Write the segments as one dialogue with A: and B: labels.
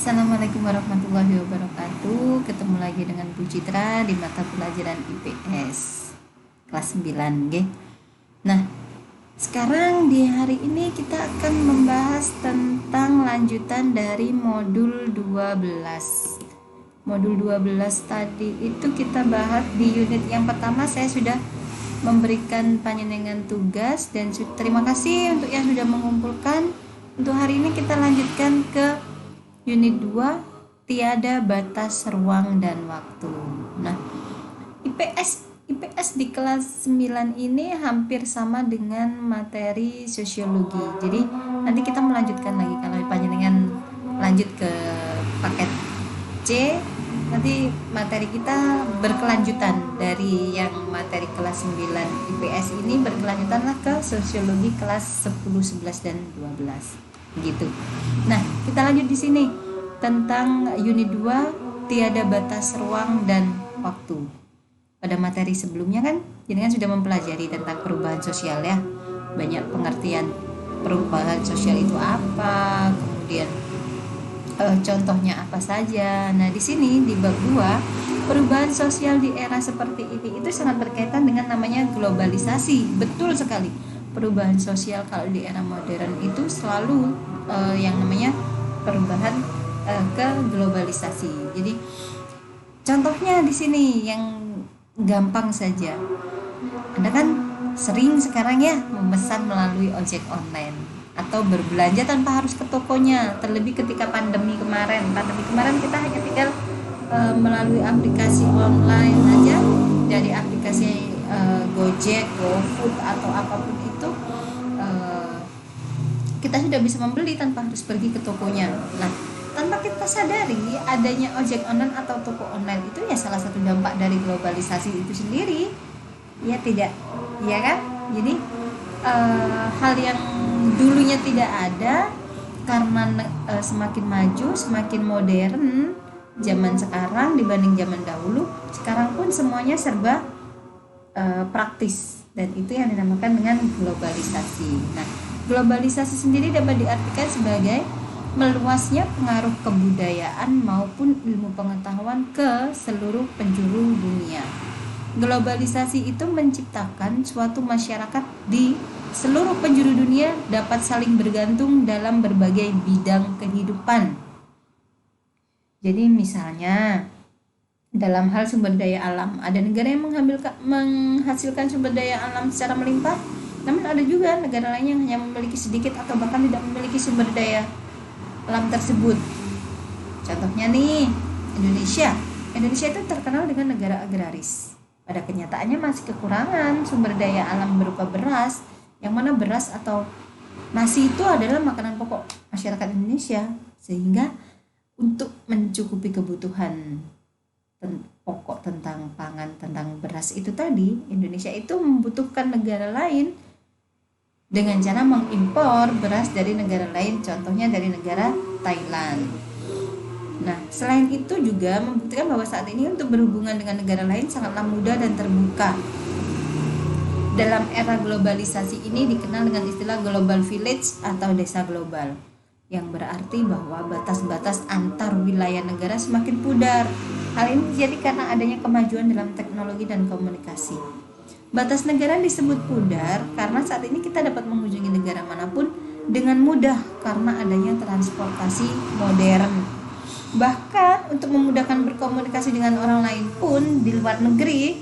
A: Assalamualaikum warahmatullahi wabarakatuh. Ketemu lagi dengan Bu Citra di mata pelajaran IPS kelas 9 G. Nah, sekarang di hari ini kita akan membahas tentang lanjutan dari modul 12. Modul 12 tadi itu kita bahas di unit yang pertama. Saya sudah memberikan panjenengan tugas dan terima kasih untuk yang sudah mengumpulkan. Untuk hari ini kita lanjutkan ke Unit 2, tiada batas ruang dan waktu. Nah, IPS di kelas 9 ini hampir sama dengan materi sosiologi. Jadi nanti kita melanjutkan lagi kalau panjenengan lanjut ke paket C, nanti materi kita berkelanjutan dari yang materi kelas 9 IPS ini berkelanjutanlah ke sosiologi kelas 10, 11 dan 12. Gitu. Nah, kita lanjut di sini tentang unit 2, tiada batas ruang dan waktu. Pada materi sebelumnya kan jenengan sudah mempelajari tentang perubahan sosial ya. Banyak pengertian perubahan sosial itu apa, kemudian contohnya apa saja. Nah, di sini di bab 2, perubahan sosial di era seperti ini itu sangat berkaitan dengan namanya globalisasi. Betul sekali. Perubahan sosial kalau di era modern itu selalu yang namanya perubahan ke globalisasi. Jadi contohnya di sini yang gampang saja. Anda kan sering sekarang ya memesan melalui ojek online atau berbelanja tanpa harus ke tokonya. Terlebih ketika pandemi kemarin. Pandemi kemarin kita hanya tinggal melalui aplikasi online aja, dari aplikasi Gojek, GoFood atau apapun itu, kita sudah bisa membeli tanpa harus pergi ke tokonya. Nah, tanpa kita sadari adanya ojek online atau toko online itu ya salah satu dampak dari globalisasi itu sendiri. Ya tidak, ya kan? Jadi hal yang dulunya tidak ada karena semakin maju, semakin modern zaman sekarang dibanding zaman dahulu. Sekarang pun semuanya serba praktis, dan itu yang dinamakan dengan globalisasi. Nah, globalisasi sendiri dapat diartikan sebagai meluasnya pengaruh kebudayaan maupun ilmu pengetahuan ke seluruh penjuru dunia. Globalisasi itu menciptakan suatu masyarakat di seluruh penjuru dunia dapat saling bergantung dalam berbagai bidang kehidupan. Jadi misalnya dalam hal sumber daya alam, ada negara yang menghasilkan sumber daya alam secara melimpah, namun ada juga negara lain yang hanya memiliki sedikit atau bahkan tidak memiliki sumber daya alam tersebut. Contohnya nih, Indonesia itu terkenal dengan negara agraris. Pada kenyataannya masih kekurangan sumber daya alam berupa beras, yang mana beras atau nasi itu adalah makanan pokok masyarakat Indonesia, sehingga untuk mencukupi kebutuhan pokok tentang pangan, tentang beras itu tadi, Indonesia itu membutuhkan negara lain dengan cara mengimpor beras dari negara lain, contohnya dari negara Thailand. Nah, selain itu juga membuktikan bahwa saat ini untuk berhubungan dengan negara lain sangatlah mudah dan terbuka. Dalam era globalisasi ini dikenal dengan istilah global village atau desa global, yang berarti bahwa batas-batas antar wilayah negara semakin pudar. Hal ini terjadi karena adanya kemajuan dalam teknologi dan komunikasi. Batas negara disebut pudar karena saat ini kita dapat mengunjungi negara manapun dengan mudah karena adanya transportasi modern. Bahkan untuk memudahkan berkomunikasi dengan orang lain pun di luar negeri,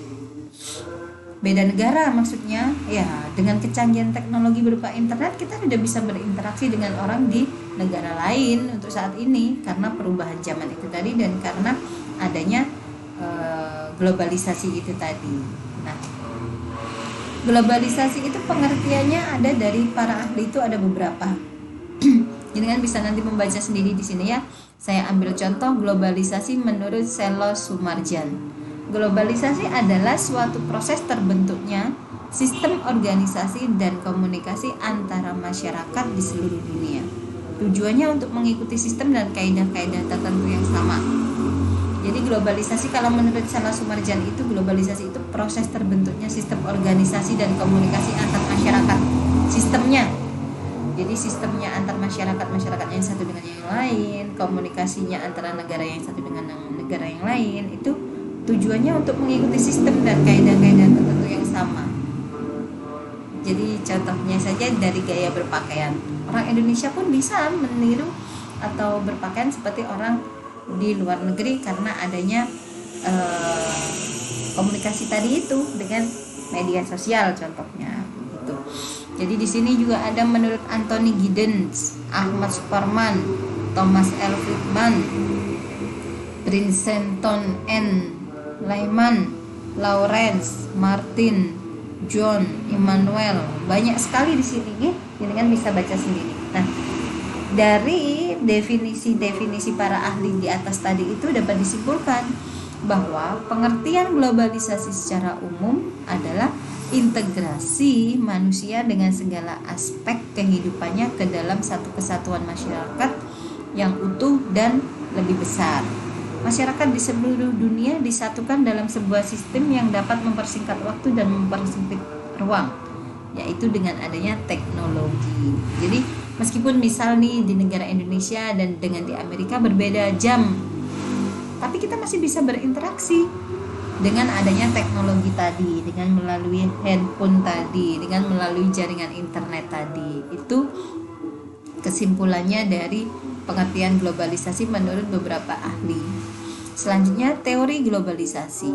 A: beda negara maksudnya, ya dengan kecanggihan teknologi berupa internet kita sudah bisa berinteraksi dengan orang di negara lain untuk saat ini karena perubahan zaman itu tadi dan karena adanya globalisasi itu tadi. Nah, globalisasi itu pengertiannya ada dari para ahli itu ada beberapa. Jadi kan bisa nanti membaca sendiri di sini ya. Saya ambil contoh globalisasi menurut Selo Sumarjan. Globalisasi adalah suatu proses terbentuknya sistem organisasi dan komunikasi antara masyarakat di seluruh dunia. Tujuannya untuk mengikuti sistem dan kaidah-kaidah tertentu yang sama. Jadi globalisasi kalau menurut Selo Sumarjan itu globalisasi itu proses terbentuknya sistem organisasi dan komunikasi antar masyarakat. Sistemnya Jadi sistemnya antar masyarakat yang satu dengan yang lain, komunikasinya antara negara yang satu dengan negara yang lain, itu tujuannya untuk mengikuti sistem dan kaidah-kaidah tertentu yang sama. Jadi contohnya saja dari gaya berpakaian, orang Indonesia pun bisa meniru atau berpakaian seperti orang di luar negeri karena adanya komunikasi tadi itu dengan media sosial contohnya gitu. Jadi di sini juga ada menurut Anthony Giddens, Ahmad Suparman, Thomas L. Friedman, Princeton N. Lyman, Lawrence, Martin, John, Immanuel, banyak sekali di sini ya, kan bisa baca sendiri. Nah, dari definisi-definisi para ahli di atas tadi itu dapat disimpulkan bahwa pengertian globalisasi secara umum adalah integrasi manusia dengan segala aspek kehidupannya ke dalam satu kesatuan masyarakat yang utuh dan lebih besar. Masyarakat di seluruh dunia disatukan dalam sebuah sistem yang dapat mempersingkat waktu dan mempersempit ruang, yaitu dengan adanya teknologi. Jadi meskipun misal nih di negara Indonesia dan dengan di Amerika berbeda jam, tapi kita masih bisa berinteraksi dengan adanya teknologi tadi, dengan melalui handphone tadi, dengan melalui jaringan internet tadi. Itu kesimpulannya dari pengertian globalisasi menurut beberapa ahli. Selanjutnya teori globalisasi.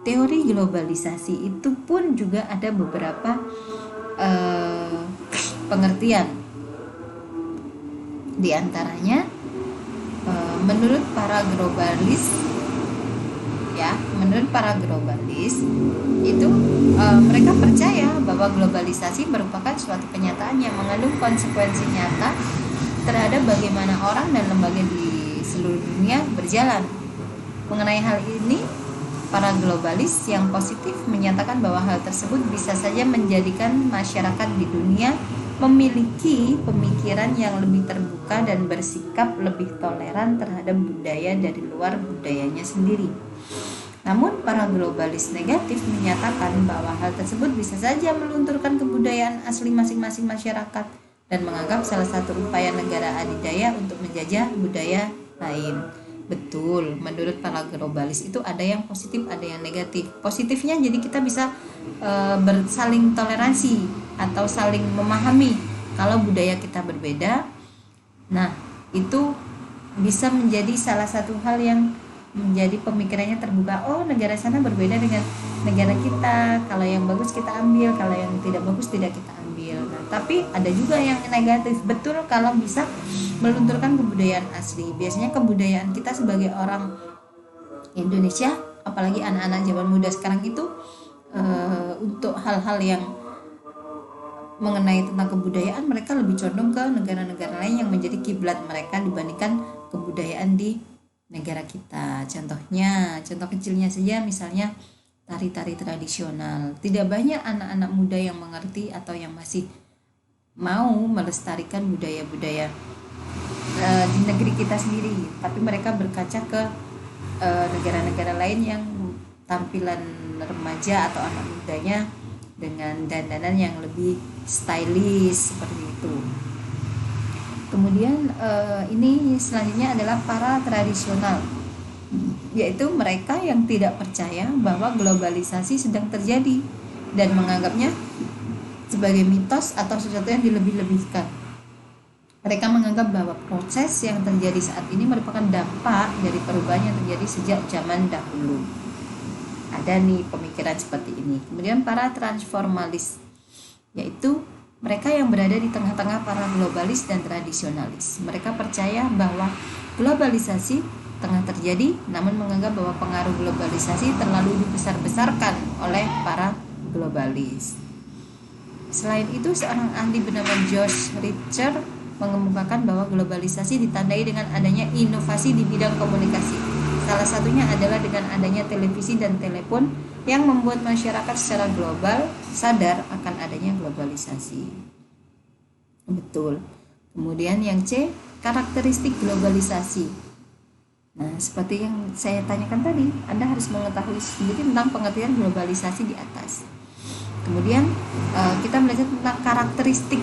A: Teori globalisasi itu pun juga ada beberapa pengertian. Di antaranya menurut para globalis itu mereka percaya bahwa globalisasi merupakan suatu kenyataan yang mengandung konsekuensi nyata terhadap bagaimana orang dan lembaga di seluruh dunia berjalan. Mengenai hal ini, para globalis yang positif menyatakan bahwa hal tersebut bisa saja menjadikan masyarakat di dunia memiliki pemikiran yang lebih terbuka dan bersikap lebih toleran terhadap budaya dari luar budayanya sendiri. Namun para globalis negatif menyatakan bahwa hal tersebut bisa saja melunturkan kebudayaan asli masing-masing masyarakat dan menganggap salah satu upaya negara adidaya untuk menjajah budaya lain. Betul, menurut para globalis itu ada yang positif, ada yang negatif. Positifnya jadi kita bisa bersaling toleransi atau saling memahami kalau budaya kita berbeda. Nah, itu bisa menjadi salah satu hal yang menjadi pemikirannya terbuka. Oh, negara sana berbeda dengan negara kita. Kalau yang bagus kita ambil, kalau yang tidak bagus tidak kita ambil. Nah, tapi ada juga yang negatif. Betul, kalau bisa melunturkan kebudayaan asli. Biasanya kebudayaan kita sebagai orang Indonesia, apalagi anak-anak zaman muda sekarang itu untuk hal-hal yang mengenai tentang kebudayaan, mereka lebih condong ke negara-negara lain yang menjadi kiblat mereka dibandingkan kebudayaan di negara kita. Contoh kecilnya saja misalnya tari-tari tradisional. Tidak banyak anak-anak muda yang mengerti atau yang masih mau melestarikan budaya-budaya di negeri kita sendiri, tapi mereka berkaca ke negara-negara lain yang tampilan remaja atau anak mudanya dengan dandanan yang lebih stylish seperti itu. Kemudian ini selanjutnya adalah para tradisional, yaitu mereka yang tidak percaya bahwa globalisasi sedang terjadi dan menganggapnya sebagai mitos atau sesuatu yang dilebih-lebihkan. Mereka menganggap bahwa proses yang terjadi saat ini merupakan dampak dari perubahan yang terjadi sejak zaman dahulu. Ada nih pemikiran seperti ini. Kemudian para transformalis, yaitu mereka yang berada di tengah-tengah para globalis dan tradisionalis. Mereka percaya bahwa globalisasi tengah terjadi, namun menganggap bahwa pengaruh globalisasi terlalu dibesar-besarkan oleh para globalis. Selain itu, seorang ahli bernama Josh Richter mengemukakan bahwa globalisasi ditandai dengan adanya inovasi di bidang komunikasi. Salah satunya adalah dengan adanya televisi dan telepon yang membuat masyarakat secara global sadar akan adanya globalisasi. Betul. Kemudian yang C, karakteristik globalisasi. Nah, seperti yang saya tanyakan tadi, Anda harus mengetahui sendiri tentang pengertian globalisasi di atas. Kemudian kita belajar tentang karakteristik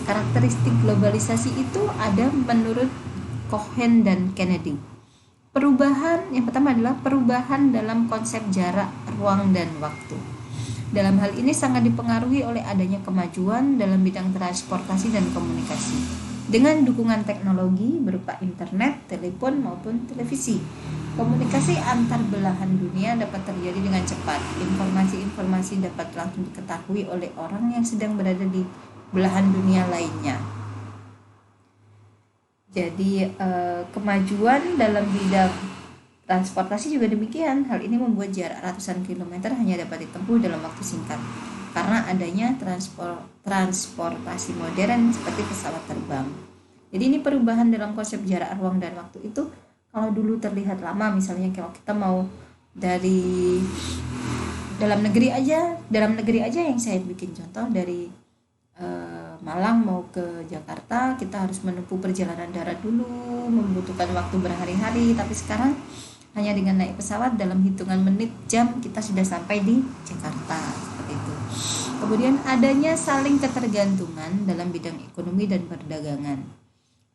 A: Karakteristik globalisasi itu ada menurut Cohen dan Kennedy. Yang pertama adalah perubahan dalam konsep jarak, ruang, dan waktu. Dalam hal ini sangat dipengaruhi oleh adanya kemajuan dalam bidang transportasi dan komunikasi dengan dukungan teknologi berupa internet, telepon, maupun televisi. Komunikasi antar belahan dunia dapat terjadi dengan cepat. Informasi-informasi dapat langsung diketahui oleh orang yang sedang berada di belahan dunia lainnya. Jadi kemajuan dalam bidang transportasi juga demikian. Hal ini membuat jarak ratusan kilometer hanya dapat ditempuh dalam waktu singkat karena adanya transportasi modern seperti pesawat terbang. Jadi ini perubahan dalam konsep jarak, ruang, dan waktu itu kalau dulu terlihat lama, misalnya kalau kita mau dari dalam negeri aja yang saya bikin contoh dari Malang mau ke Jakarta, kita harus menempuh perjalanan darat dulu, membutuhkan waktu berhari-hari, tapi sekarang hanya dengan naik pesawat dalam hitungan menit, jam kita sudah sampai di Jakarta, seperti itu. Kemudian adanya saling ketergantungan dalam bidang ekonomi dan perdagangan.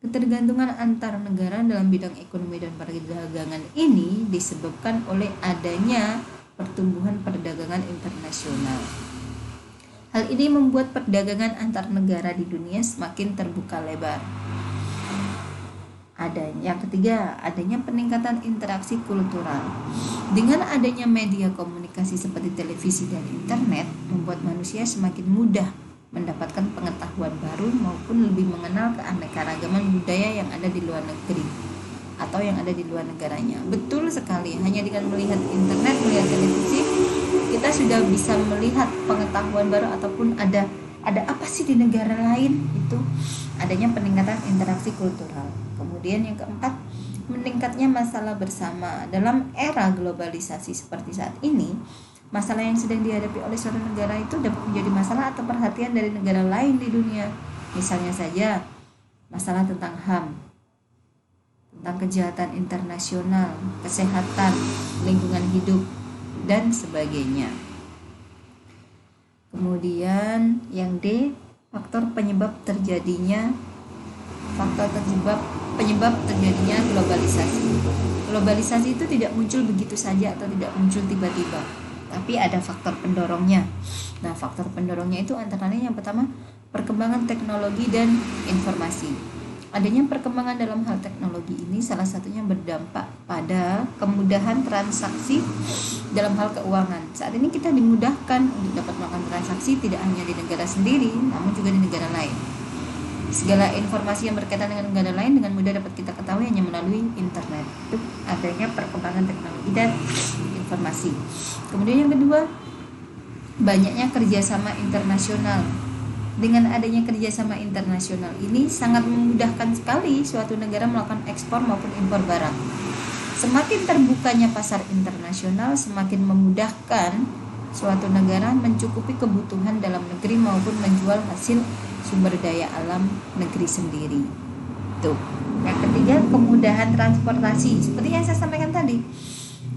A: Ketergantungan antar negara dalam bidang ekonomi dan perdagangan ini disebabkan oleh adanya pertumbuhan perdagangan internasional. Hal ini membuat perdagangan antar negara di dunia semakin terbuka lebar. Yang ketiga, adanya peningkatan interaksi kultural. Dengan adanya media komunikasi seperti televisi dan internet, membuat manusia semakin mudah mendapatkan pengetahuan baru maupun lebih mengenal keanekaragaman budaya yang ada di luar negeri atau yang ada di luar negaranya. Betul sekali, hanya dengan melihat internet, melihat televisi, kita sudah bisa melihat pengetahuan baru ataupun ada apa sih di negara lain. Itu adanya peningkatan interaksi kultural. Kemudian yang keempat, meningkatnya masalah bersama. Dalam era globalisasi seperti saat ini, masalah yang sedang dihadapi oleh suatu negara itu dapat menjadi masalah atau perhatian dari negara lain di dunia. Misalnya saja masalah tentang HAM, tentang kejahatan internasional, kesehatan, lingkungan hidup, dan sebagainya. Kemudian yang D, faktor penyebab terjadinya globalisasi. Globalisasi itu tidak muncul begitu saja atau tidak muncul tiba-tiba, tapi ada faktor pendorongnya. Nah, faktor pendorongnya itu antara lain yang pertama, perkembangan teknologi dan informasi. Adanya perkembangan dalam hal teknologi ini salah satunya berdampak pada kemudahan transaksi dalam hal keuangan. Saat ini kita dimudahkan untuk dapat melakukan transaksi tidak hanya di negara sendiri, namun juga di negara lain. Segala informasi yang berkaitan dengan negara lain dengan mudah dapat kita ketahui hanya melalui internet. Itu adanya perkembangan teknologi dan informasi. Kemudian yang kedua, banyaknya kerjasama internasional. Dengan adanya kerjasama internasional ini sangat memudahkan sekali suatu negara melakukan ekspor maupun impor barang. Semakin terbukanya pasar internasional, semakin memudahkan suatu negara mencukupi kebutuhan dalam negeri maupun menjual hasil sumber daya alam negeri sendiri. Tuh. Yang ketiga, kemudahan transportasi. Seperti yang saya sampaikan tadi.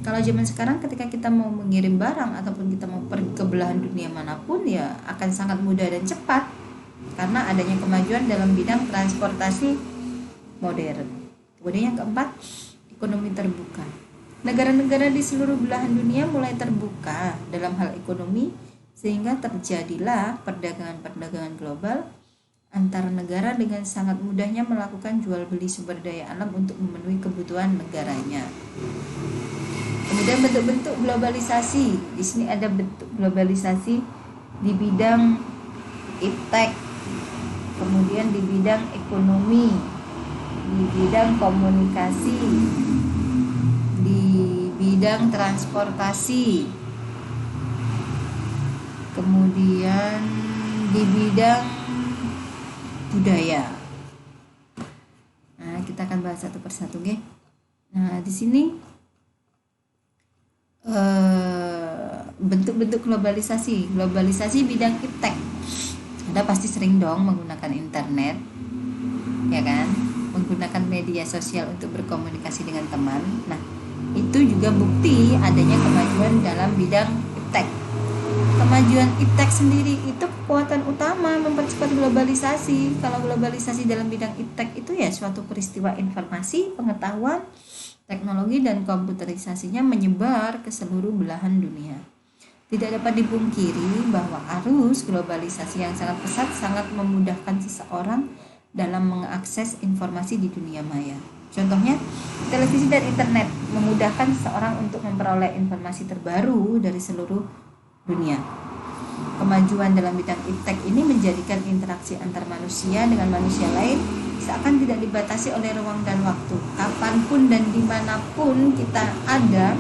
A: Kalau zaman sekarang ketika kita mau mengirim barang ataupun kita mau pergi ke belahan dunia manapun, ya akan sangat mudah dan cepat karena adanya kemajuan dalam bidang transportasi modern. Kemudian yang keempat, ekonomi terbuka. Negara-negara di seluruh belahan dunia mulai terbuka dalam hal ekonomi sehingga terjadilah perdagangan global antar negara dengan sangat mudahnya melakukan jual beli sumber daya alam untuk memenuhi kebutuhan negaranya. Kemudian bentuk-bentuk globalisasi. Di sini ada bentuk globalisasi di bidang iptek, kemudian di bidang ekonomi, di bidang komunikasi, di bidang transportasi, kemudian di bidang budaya. Nah, kita akan bahas satu persatu, nggih. Nah, di sini bentuk-bentuk globalisasi bidang iptek. Anda pasti sering dong menggunakan internet, ya kan? Menggunakan media sosial untuk berkomunikasi dengan teman. Nah, itu juga bukti adanya kemajuan dalam bidang iptek. Kemajuan iptek sendiri itu kekuatan utama mempercepat globalisasi. Kalau globalisasi dalam bidang iptek itu ya suatu peristiwa informasi, pengetahuan, teknologi dan komputerisasinya menyebar ke seluruh belahan dunia. Tidak dapat dipungkiri bahwa arus globalisasi yang sangat pesat sangat memudahkan seseorang dalam mengakses informasi di dunia maya. Contohnya, televisi dan internet memudahkan seseorang untuk memperoleh informasi terbaru dari seluruh dunia. Kemajuan dalam bidang iptek ini menjadikan interaksi antar manusia dengan manusia lain seakan tidak dibatasi oleh ruang dan waktu. Kapanpun dan dimanapun kita ada,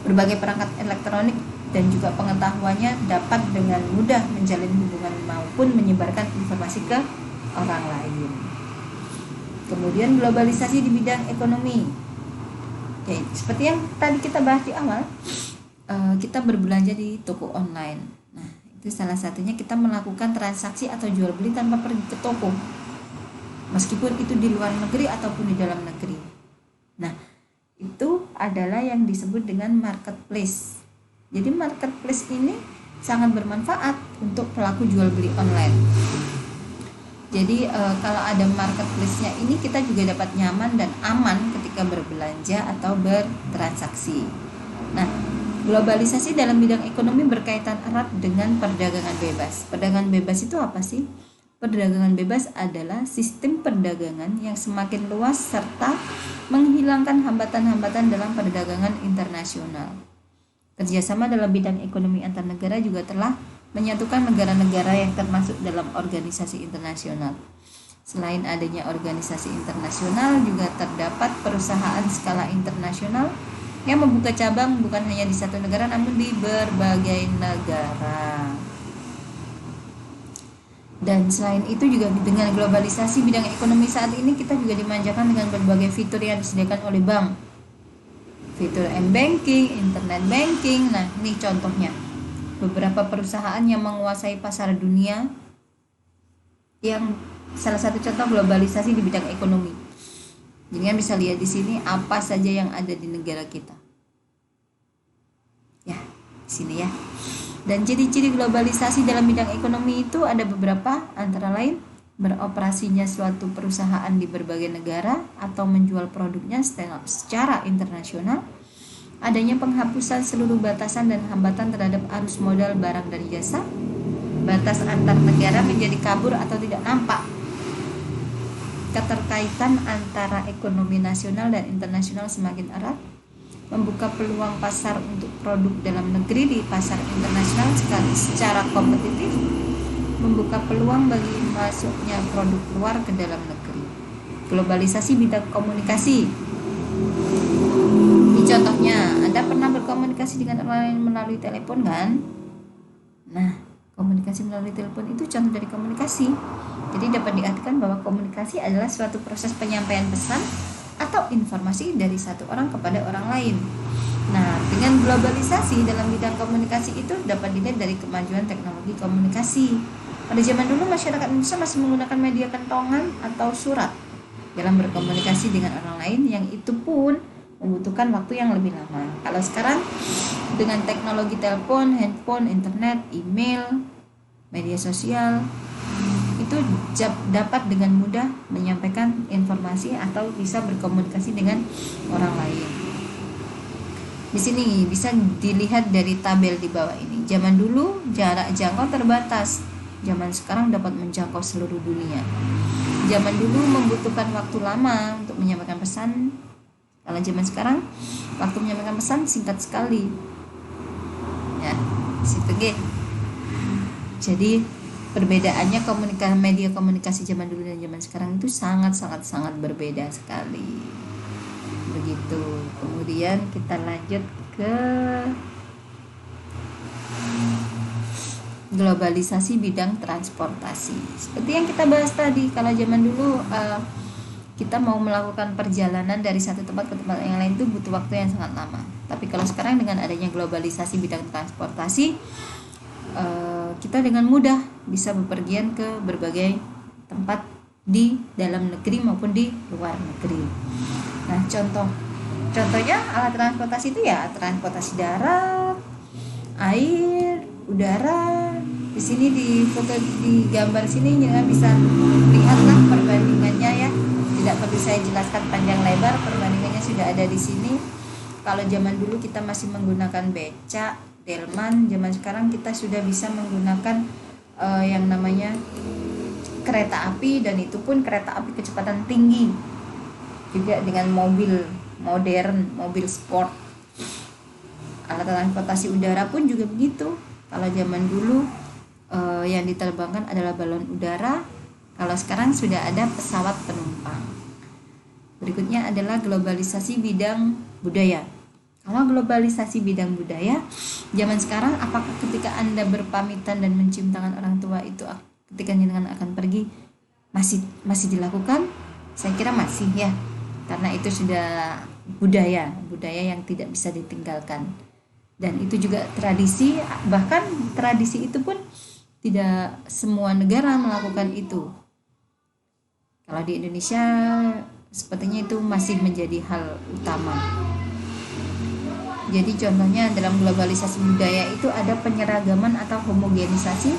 A: berbagai perangkat elektronik dan juga pengetahuannya dapat dengan mudah menjalin hubungan maupun menyebarkan informasi ke orang lain. Kemudian globalisasi di bidang ekonomi. Oke, seperti yang tadi kita bahas di awal, kita berbelanja di toko online. Nah, itu salah satunya kita melakukan transaksi atau jual beli tanpa pergi ke toko, meskipun itu di luar negeri ataupun di dalam negeri. Nah, itu adalah yang disebut dengan marketplace. Jadi marketplace ini sangat bermanfaat untuk pelaku jual beli online. Jadi kalau ada marketplace-nya ini kita juga dapat nyaman dan aman ketika berbelanja atau bertransaksi. Nah, globalisasi dalam bidang ekonomi berkaitan erat dengan perdagangan bebas. Perdagangan bebas itu apa sih? Perdagangan bebas adalah sistem perdagangan yang semakin luas serta menghilangkan hambatan-hambatan dalam perdagangan internasional. Kerjasama dalam bidang ekonomi antar negara juga telah menyatukan negara-negara yang termasuk dalam organisasi internasional. Selain adanya organisasi internasional, juga terdapat perusahaan skala internasional yang membuka cabang bukan hanya di satu negara namun di berbagai negara. Dan selain itu juga dengan globalisasi bidang ekonomi saat ini kita juga dimanjakan dengan berbagai fitur yang disediakan oleh bank. Fitur m-banking, internet banking. Nah, ini contohnya. Beberapa perusahaan yang menguasai pasar dunia, yang salah satu contoh globalisasi di bidang ekonomi. Jadi kan bisa lihat di sini apa saja yang ada di negara kita. Ya, di sini ya. Dan ciri-ciri globalisasi dalam bidang ekonomi itu ada beberapa, antara lain beroperasinya suatu perusahaan di berbagai negara atau menjual produknya secara internasional, adanya penghapusan seluruh batasan dan hambatan terhadap arus modal barang dan jasa, batas antar negara menjadi kabur atau tidak nampak, keterkaitan antara ekonomi nasional dan internasional semakin erat, membuka peluang pasar untuk produk dalam negeri di pasar internasional secara kompetitif, membuka peluang bagi masuknya produk luar ke dalam negeri. Globalisasi bidang komunikasi. Ini contohnya, Anda pernah berkomunikasi dengan orang lain melalui telepon kan? Nah, komunikasi melalui telepon itu contoh dari komunikasi. Jadi dapat diartikan bahwa komunikasi adalah suatu proses penyampaian pesan atau informasi dari satu orang kepada orang lain. Nah, dengan globalisasi dalam bidang komunikasi itu dapat dilihat dari kemajuan teknologi komunikasi. Pada zaman dulu masyarakat Indonesia masih menggunakan media kentongan atau surat dalam berkomunikasi dengan orang lain, yang itu pun membutuhkan waktu yang lebih lama. Kalau sekarang dengan teknologi telepon, handphone, internet, email, media sosial, itu dapat dengan mudah menyampaikan informasi atau bisa berkomunikasi dengan orang lain. Di sini bisa dilihat dari tabel di bawah ini. Zaman dulu jarak jangkau terbatas, zaman sekarang dapat menjangkau seluruh dunia. Zaman dulu membutuhkan waktu lama untuk menyampaikan pesan, kalau zaman sekarang waktu menyampaikan pesan singkat sekali. Ya, situ G. Jadi perbedaannya media komunikasi zaman dulu dan zaman sekarang itu sangat berbeda sekali. Begitu. Kemudian kita lanjut ke globalisasi bidang transportasi. Seperti yang kita bahas tadi, kalau zaman dulu kita mau melakukan perjalanan dari satu tempat ke tempat yang lain itu butuh waktu yang sangat lama. Tapi kalau sekarang dengan adanya globalisasi bidang transportasi, kita dengan mudah bisa bepergian ke berbagai tempat di dalam negeri maupun di luar negeri. Nah, contohnya alat transportasi itu ya transportasi darat, air, udara, Di sini di foto di gambar sini Nyenengan bisa lihatlah perbandingannya ya. Tidak perlu saya jelaskan panjang lebar, perbandingannya sudah ada di sini. Kalau zaman dulu kita masih menggunakan beca, delman, zaman sekarang kita sudah bisa menggunakan yang namanya kereta api, dan itu pun kereta api kecepatan tinggi. Juga dengan mobil modern, mobil sport. Alat transportasi udara pun juga begitu. Kalau zaman dulu yang diterbangkan adalah balon udara, kalau sekarang sudah ada pesawat penumpang. Berikutnya adalah globalisasi bidang budaya. Kalau globalisasi bidang budaya, zaman sekarang apakah ketika Anda berpamitan dan mencium tangan orang tua itu ketika Jenengan akan pergi masih dilakukan? Saya kira masih ya. Karena itu sudah budaya yang tidak bisa ditinggalkan. Dan itu juga tradisi, bahkan tradisi itu pun tidak semua negara melakukan itu. Kalau di Indonesia sepertinya itu masih menjadi hal utama. Jadi contohnya dalam globalisasi budaya itu ada penyeragaman atau homogenisasi,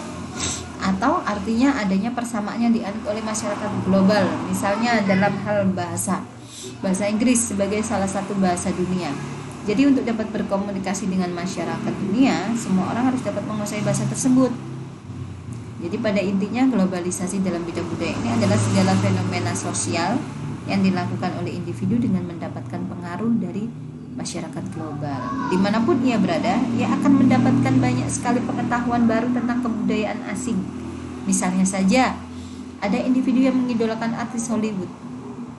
A: atau artinya adanya persamaan yang dianut oleh masyarakat global. Misalnya dalam hal bahasa Inggris sebagai salah satu bahasa dunia. Jadi untuk dapat berkomunikasi dengan masyarakat dunia, semua orang harus dapat menguasai bahasa tersebut. Jadi pada intinya globalisasi dalam bidang budaya ini adalah segala fenomena sosial yang dilakukan oleh individu dengan mendapatkan pengaruh dari masyarakat global. Dimanapun ia berada, ia akan mendapatkan banyak sekali pengetahuan baru tentang kebudayaan asing. Misalnya saja, ada individu yang mengidolakan artis Hollywood.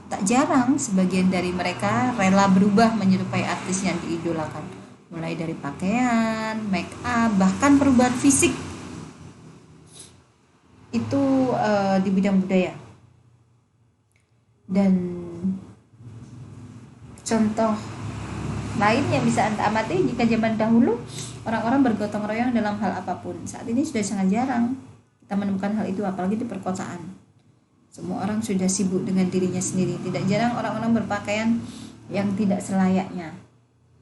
A: Tak jarang sebagian dari mereka rela berubah menyerupai artis yang diidolakan. Mulai dari pakaian, make up, bahkan perubahan fisik. Itu di bidang budaya. Dan contoh lain yang bisa Anda amati, jika zaman dahulu orang-orang bergotong royong dalam hal apapun, saat ini sudah sangat jarang kita menemukan hal itu, apalagi di perkotaan. Semua orang sudah sibuk dengan dirinya sendiri. Tidak jarang orang-orang berpakaian yang tidak selayaknya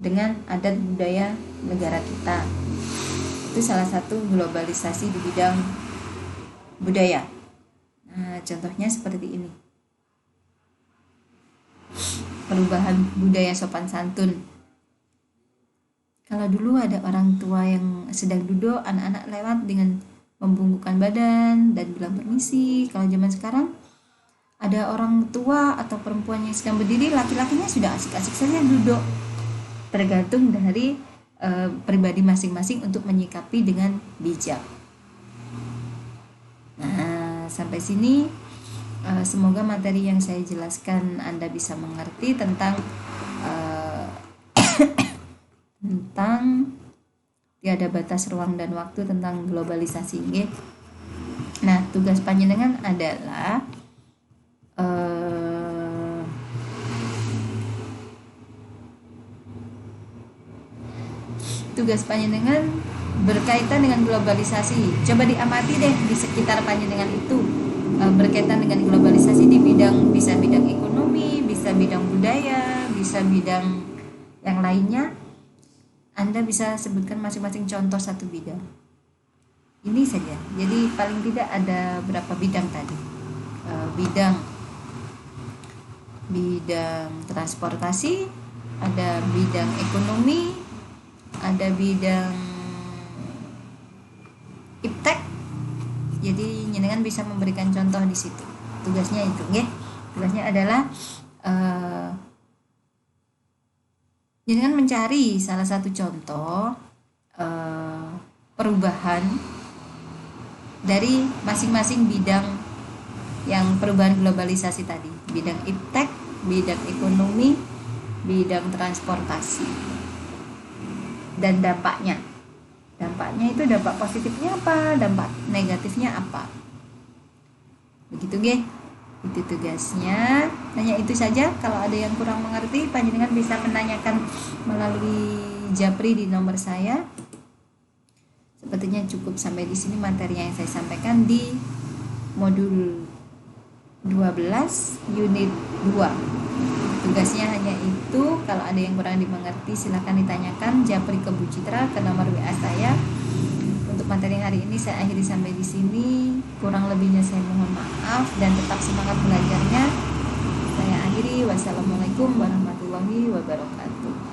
A: dengan adat budaya negara kita. Itu salah satu globalisasi di bidang budaya. Nah, contohnya seperti ini. Perubahan budaya sopan santun. Kalau dulu ada orang tua yang sedang duduk, anak-anak lewat dengan membungkukkan badan dan bilang permisi. Kalau zaman sekarang ada orang tua atau perempuan yang sedang berdiri, laki-lakinya sudah asik-asik saja duduk. Tergantung dari pribadi masing-masing untuk menyikapi dengan bijak. Nah, sampai sini semoga materi yang saya jelaskan Anda bisa mengerti tentang tiada batas ruang dan waktu, tentang globalisasi ini. Nah, tugas panjenengan adalah berkaitan dengan globalisasi. Coba diamati deh di sekitar panjenengan itu, berkaitan dengan globalisasi di bisa bidang ekonomi, bisa bidang budaya, bisa bidang yang lainnya. Anda bisa sebutkan masing-masing contoh satu bidang. Ini saja. Jadi paling tidak ada berapa bidang tadi? Bidang transportasi, ada bidang ekonomi, ada bidang iptek. Jadi jenengan bisa memberikan contoh di situ. Tugasnya itu, nggih. Tugasnya adalah jenengan mencari salah satu contoh perubahan dari masing-masing bidang yang perubahan globalisasi tadi. Bidang iptek, bidang ekonomi, bidang transportasi. Dan dampaknya itu dampak positifnya apa, dampak negatifnya apa, begitu nggih. Itu tugasnya. Hanya itu saja. Kalau ada yang kurang mengerti, panjenengan bisa menanyakan melalui japri di nomor saya. Sepertinya cukup sampai di sini materi yang saya sampaikan di modul 12 unit 2. Tugasnya hanya itu. Kalau ada yang kurang dimengerti, silakan ditanyakan japri ke Bu Citra, ke nomor WA saya. Untuk materi hari ini saya akhiri sampai di sini. Kurang lebihnya saya mohon maaf dan tetap semangat belajarnya. Saya akhiri. Wassalamualaikum warahmatullahi wabarakatuh.